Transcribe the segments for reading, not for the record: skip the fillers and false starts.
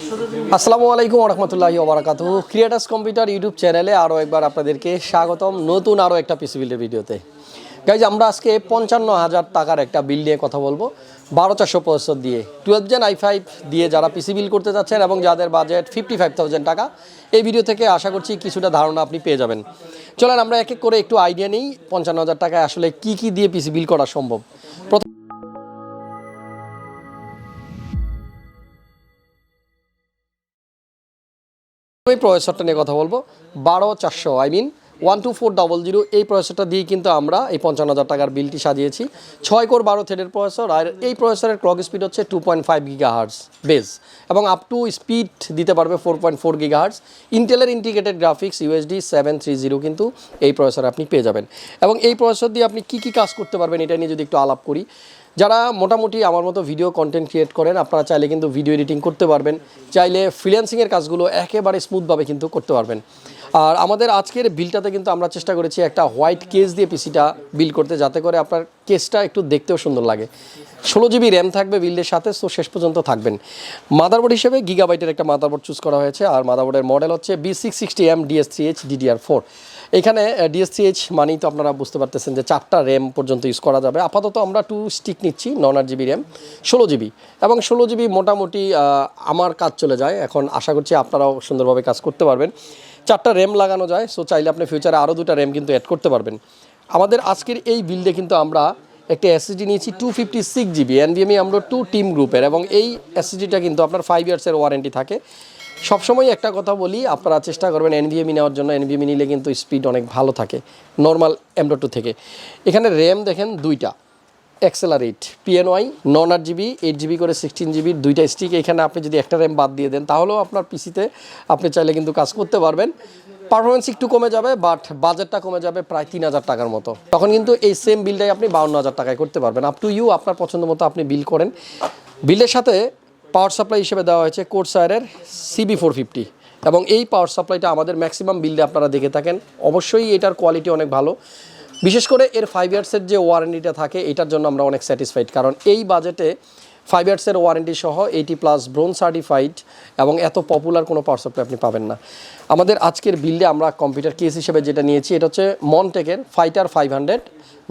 আসসালামু আলাইকুম রহমতুল্লাহি ওবারাকাতুহু। ক্রিয়েটাস কম্পিউটার ইউটিউব চ্যানেলে আরও একবার আপনাদেরকে স্বাগতম নতুন আরও একটা পিসি বিল্ডের ভিডিওতে। গাইজ, আমরা আজকে 55,000 টাকার একটা বিল নিয়ে কথা বলবো, 12400 প্রসেসর দিয়ে 12 Gen i5 দিয়ে যারা পিসি বিল করতে যাচ্ছেন এবং যাদের বাজেট 55,000 টাকা। এই ভিডিও থেকে আশা করছি কিছুটা ধারণা আপনি পেয়ে যাবেন। চলেন আমরা এক এক করে একটু আইডিয়া নিই 55,000 টাকায় আসলে কি দিয়ে পিসি বিল করা সম্ভব। এই প্রসেসরটা নিয়ে কথা বলবো, 12400 12400 এই প্রসেসরটা দিয়ে কিন্তু আমরা এই 55,000 টাকার বিলটি সাজিয়েছি। 6 কোর 12 থ্রেডের প্রসেসর, আর এই প্রসেসরের ক্লক স্পিড হচ্ছে 2.5 GHz বেস এবং আপ টু স্পিড দিতে পারবে 4.4 GHz। ইন্টেলের ইন্টিগ্রেটেড গ্রাফিক্স USD 730 কিন্তু এই প্রসেসরে আপনি পেয়ে যাবেন। এবং এই প্রসেসর দিয়ে আপনি কি কাজ করতে পারবেন এটা নিয়ে যদি একটু আলাপ করি, যারা মোটামুটি আমার মতো ভিডিও কন্টেন্ট ক্রিয়েট করেন আপনারা চাইলে কিন্তু ভিডিও এডিটিং করতে পারবেন, চাইলে ফ্রিল্যান্সিংয়ের কাজগুলো একেবারে স্মুথভাবে কিন্তু করতে পারবেন। আর আমাদের আজকের বিলটাতে কিন্তু আমরা চেষ্টা করেছি একটা হোয়াইট কেস দিয়ে পিসিটা বিল করতে, যাতে করে আপনার কেসটা একটু দেখতেও সুন্দর লাগে। 16 GB র্যাম থাকবে বিল্ডের সাথে, তো শেষ পর্যন্ত থাকবেন। মাদারবোর্ড হিসেবে গিগাবাইটের একটা মাদারবোর্ড চুজ করা হয়েছে, আর মাদারবোর্ডের মডেল হচ্ছে B660M DS3H DDR4। এখানে DS3H মানেই তো আপনারা বুঝতে পারতেছেন যে 4টা র্যাম পর্যন্ত ইউজ করা যাবে। আপাতত আমরা 2 স্টিক নিচ্ছি, 9GB র্যাম 16 GB, এবং 16 GB মোটামুটি আমার কাজ চলে যায়। এখন আশা করছি আপনারাও সুন্দরভাবে কাজ করতে পারবেন। 4টা র্যাম লাগানো যায়, সো চাইলে আপনি ফিউচারে আরও 2টা র্যাম কিন্তু অ্যাড করতে পারবেন। আমাদের আজকের এই বিল্ডে কিন্তু আমরা একটা SSD নিয়েছি 256 GB NVMe আমরা 2 টিম গ্রুপের, এবং এই SSDটা কিন্তু আপনার 5 ইয়ার্সের ওয়ারেন্টি থাকে। সবসময় একটা কথা বলি, আপনারা চেষ্টা করবেন NVMe নেওয়ার জন্য। NVMe নিলে কিন্তু স্পিড অনেক ভালো থাকে নর্মাল M.2 থেকে। এখানে র্যাম দেখেন 2টা অ্যাক্সেলারেট PNY 9GB 8GB করে 16GB 2টা স্টিক। এখানে আপনি যদি একটা র্যাম বাদ দিয়ে দেন তাহলেও আপনার পিসিতে আপনি চাইলে কিন্তু কাজ করতে পারবেন। পারফরমেন্স একটু কমে যাবে, বাট বাজেটটা কমে যাবে প্রায় 3,000 টাকার মতো। তখন কিন্তু এই সেম বিলটাই আপনি 52,000 টাকায় করতে পারবেন। আপ টু ইউ, আপনার পছন্দ মতো আপনি বিল করেন। বিলের সাথে পাওয়ার সাপ্লাই হিসেবে দেওয়া হয়েছে কোর্সায়ারের CB450, এবং এই পাওয়ার সাপ্লাইটা আমাদের ম্যাক্সিমাম বিল্ডে আপনারা দেখে থাকেন। অবশ্যই এটার কোয়ালিটি অনেক ভালো, বিশেষ করে এর 5 ইয়ার্সের যে ওয়ারেন্টিটা থাকে এটার জন্য আমরা অনেক স্যাটিসফাইড, কারণ এই বাজেটে 5 ইয়ার্সের ওয়ারেন্টি সহ 80+ ব্রোঞ্জ সার্টিফাইড এবং এত পপুলার কোনো পাওয়ার সাপ্লাই আপনি পাবেন না। আমাদের আজকের বিল্ডে আমরা কম্পিউটার কেস হিসেবে যেটা নিয়েছি এটা হচ্ছে মনটেকের ফাইটার 500।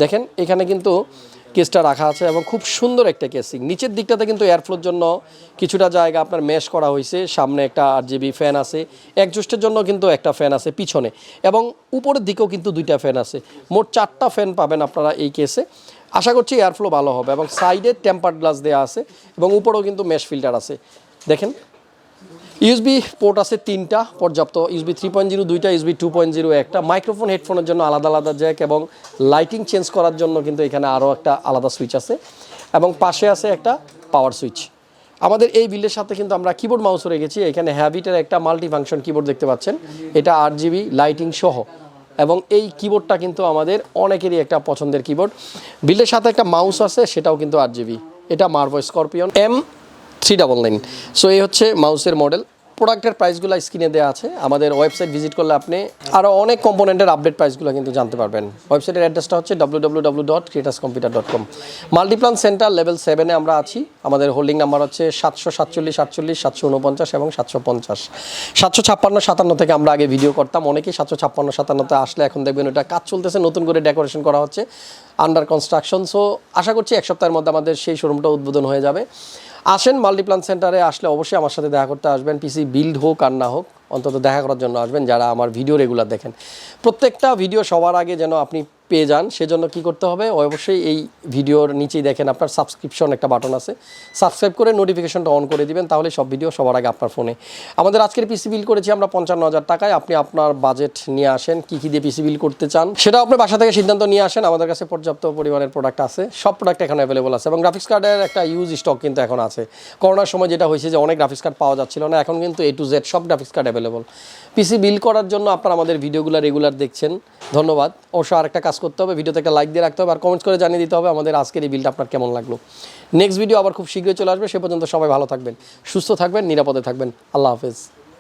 দেখেন এখানে কিন্তু কেসটা রাখা আছে এবং খুব সুন্দর একটা কেসিং। নিচের দিকটাতে কিন্তু এয়ারফ্লোর জন্য কিছুটা জায়গা আপনার মেশ করা হয়েছে। সামনে একটা 8GB ফ্যান আছে, একজস্টের জন্য কিন্তু একটা ফ্যান আছে পিছনে, এবং উপরের দিকেও কিন্তু 2টা ফ্যান আছে। মোট 4টা ফ্যান পাবেন আপনারা এই কেসে। আশা করছি এয়ারফ্লো ভালো হবে, এবং সাইডে টেম্পার্ড গ্লাস দেওয়া আছে, এবং উপরেও কিন্তু মেশ ফিল্টার আছে। দেখেন USB পোর্ট আছে 3টা পর্যাপ্ত, USB 3.0 2টা, USB 2.0 একটা। মাইক্রোফোন হেডফোনের জন্য আলাদা আলাদা জ্যাক, এবং লাইটিং চেঞ্জ করার জন্য কিন্তু এখানে আরও একটা আলাদা সুইচ আছে, এবং পাশে আছে একটা পাওয়ার সুইচ। আমাদের এই বিল্ডের সাথে কিন্তু আমরা কিবোর্ড মাউসও রেখেছি। এখানে হ্যাবিটের একটা মাল্টি ফাংশন কিবোর্ড দেখতে পাচ্ছেন, এটা 8GB লাইটিং সহ, এবং এই কিবোর্ডটা কিন্তু আমাদের অনেকেরই একটা পছন্দের কিবোর্ড। বিল্ডের সাথে একটা মাউস আছে, সেটাও কিন্তু 8GB, এটা মার্ভো স্করপিয়ন M399। সো এই হচ্ছে মাউসের মডেল। প্রোডাক্টের প্রাইসগুলো স্ক্রিনে দেওয়া আছে, আমাদের ওয়েবসাইট ভিজিট করলে আপনি আরও অনেক কম্পোনেন্টের আপডেট প্রাইসগুলো কিন্তু জানতে পারবেন। ওয়েবসাইটের অ্যাড্রেসটা হচ্ছে www.creatuscomputer.com। মাল্টিপ্লান সেন্টার লেভেল 7-এ আমরা আছি। আমাদের হোল্ডিং নাম্বার হচ্ছে 747 48 749 এবং 750। 756 57 থেকে আমরা আগে ভিডিও করতাম, অনেকেই 756 57-তে আসলে এখন দেখবেন ওটা কাজ চলতেছে, নতুন করে ডেকোরেশন করা হচ্ছে, আন্ডার কনস্ট্রাকশন। সো আশা করছি এক সপ্তাহের মধ্যে আমাদের সেই শোরুমটা উদ্বোধন হয়ে যাবে। আসেন মাল্টিপ্লান সেন্টারে, আসলে অবশ্যই আমার সাথে দেখা করতে আসবেন। পিসি বিল্ড হোক আর না হোক, অন্তত দেখা করার জন্য আসবেন যারা আমার ভিডিও রেগুলার দেখেন। প্রত্যেকটা ভিডিও সবার আগে যেন আপনি পেয়ে যান, সেজন্য কি করতে হবে, অবশ্যই এই ভিডিওর নিচেই দেখেন আপনার সাবস্ক্রিপশন একটা বাটন আছে, সাবস্ক্রাইব করে নোটিফিকেশনটা অন করে দিবেন, তাহলে সব ভিডিও সবার আগে আপনার ফোনে। আমাদের আজকের পিসি বিল করেছি আমরা 55,000 টাকায়। আপনি আপনার বাজেট নিয়ে আসেন, কী দিয়ে পিসি বিল করতে চান সেটা আপনি বাসা থেকে সিদ্ধান্ত নিয়ে আসেন। আমাদের কাছে পর্যাপ্ত পরিমাণের প্রোডাক্ট আছে, সব প্রোডাক্ট এখন অ্যাভেলেবল আছে, এবং গ্রাফিক্স কার্ডের একটা ইউজ স্টক কিন্তু এখন আছে। করোনার সময় যেটা হয়েছে যে অনেক গ্রাফিক্স কার্ড পাওয়া যাচ্ছিল না, এখন কিন্তু A to Z সব গ্রাফিক্স কার্ড অ্যাভেলেবল। পিসি বিল করার জন্য আপনারা আমাদের ভিডিওগুলো রেগুলার দেখছেন, ধন্যবাদ। অবশ্য আরেকটা কাজ করতে হবে, ভিডিওতে একটা লাইক দিয়ে রাখতে হবে, আর কমেন্টস করে জানিয়ে দিতে হবে আমাদের আজকের এই বিলটা আপনার কেমন লাগলো। নেক্সট ভিডিও আবার খুব শীঘ্রই চলে আসবে, সে পর্যন্ত সবাই ভালো থাকবেন, সুস্থ থাকবেন, নিরাপদে থাকবেন। আল্লাহ হাফেজ।